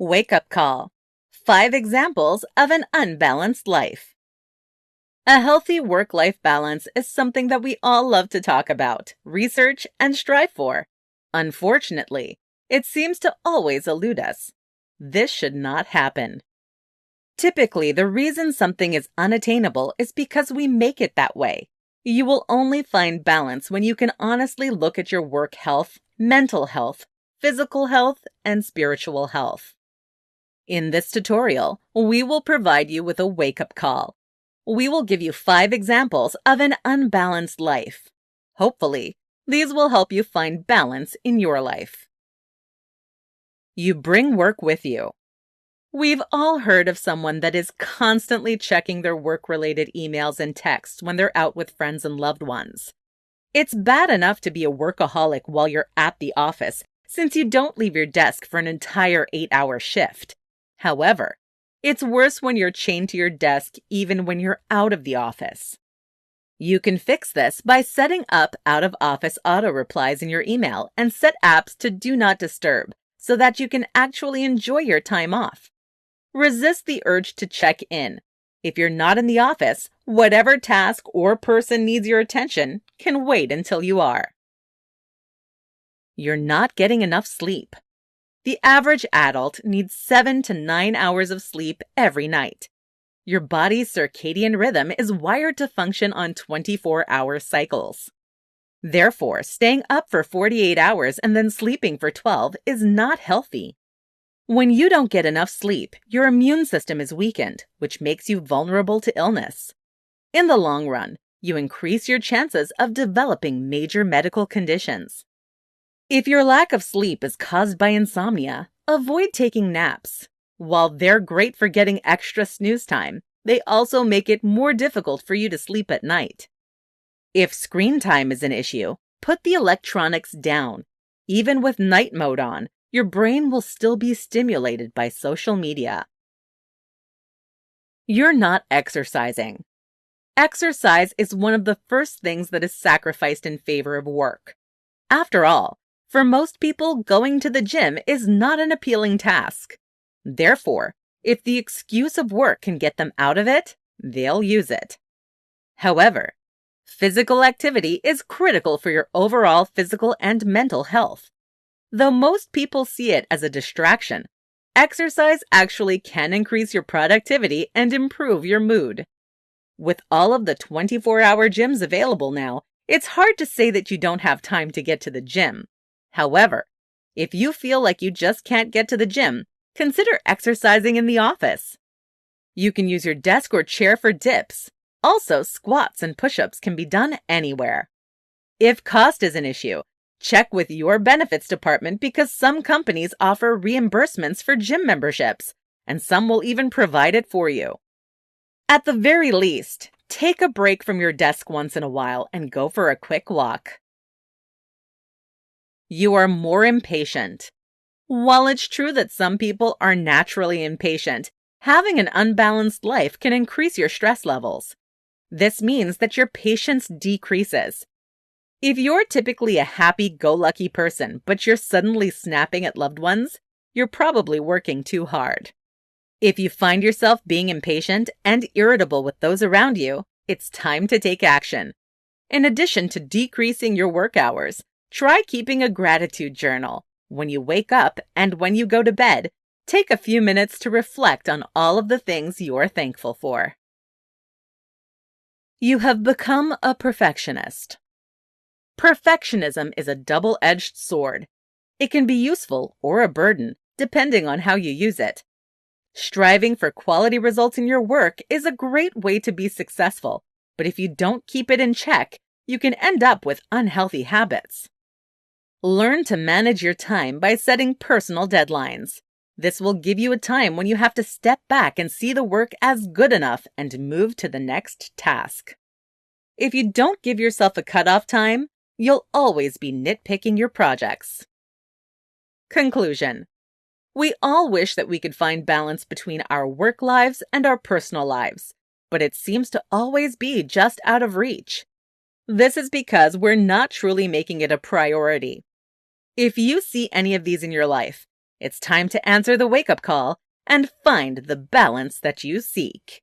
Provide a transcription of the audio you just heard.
Wake-up call. 5 examples of an unbalanced life. A healthy work-life balance is something that we all love to talk about, research, and strive for. Unfortunately, it seems to always elude us. This should not happen. Typically, the reason something is unattainable is because we make it that way. You will only find balance when you can honestly look at your work health, mental health, physical health, and spiritual health. In this tutorial, we will provide you with a wake-up call. We will give you 5 examples of an unbalanced life. Hopefully, these will help you find balance in your life. You bring work with you. We've all heard of someone that is constantly checking their work-related emails and texts when they're out with friends and loved ones. It's bad enough to be a workaholic while you're at the office, since you don't leave your desk for an entire 8-hour shift. However, it's worse when you're chained to your desk even when you're out of the office. You can fix this by setting up out-of-office auto-replies in your email and set apps to Do Not Disturb so that you can actually enjoy your time off. Resist the urge to check in. If you're not in the office, whatever task or person needs your attention can wait until you are. You're not getting enough sleep. The average adult needs 7 to 9 hours of sleep every night. Your body's circadian rhythm is wired to function on 24-hour cycles. Therefore, staying up for 48 hours and then sleeping for 12 is not healthy. When you don't get enough sleep, your immune system is weakened, which makes you vulnerable to illness. In the long run, you increase your chances of developing major medical conditions. If your lack of sleep is caused by insomnia, avoid taking naps. While they're great for getting extra snooze time, they also make it more difficult for you to sleep at night. If screen time is an issue, put the electronics down. Even with night mode on, your brain will still be stimulated by social media. You're not exercising. Exercise is one of the first things that is sacrificed in favor of work. After all, for most people, going to the gym is not an appealing task. Therefore, if the excuse of work can get them out of it, they'll use it. However, physical activity is critical for your overall physical and mental health. Though most people see it as a distraction, exercise actually can increase your productivity and improve your mood. With all of the 24-hour gyms available now, it's hard to say that you don't have time to get to the gym. However, if you feel like you just can't get to the gym, consider exercising in the office. You can use your desk or chair for dips. Also, squats and push-ups can be done anywhere. If cost is an issue, check with your benefits department because some companies offer reimbursements for gym memberships, and some will even provide it for you. At the very least, take a break from your desk once in a while and go for a quick walk. You are more impatient. While it's true that some people are naturally impatient, having an unbalanced life can increase your stress levels. This means that your patience decreases. If you're typically a happy-go-lucky person, but you're suddenly snapping at loved ones, you're probably working too hard. If you find yourself being impatient and irritable with those around you, it's time to take action. In addition to decreasing your work hours, try keeping a gratitude journal. When you wake up and when you go to bed, take a few minutes to reflect on all of the things you're thankful for. You have become a perfectionist. Perfectionism is a double-edged sword. It can be useful or a burden, depending on how you use it. Striving for quality results in your work is a great way to be successful, but if you don't keep it in check, you can end up with unhealthy habits. Learn to manage your time by setting personal deadlines. This will give you a time when you have to step back and see the work as good enough and move to the next task. If you don't give yourself a cutoff time, you'll always be nitpicking your projects. Conclusion. We all wish that we could find balance between our work lives and our personal lives, but it seems to always be just out of reach. This is because we're not truly making it a priority. If you see any of these in your life, It's time to answer the wake-up call and find the balance that you seek.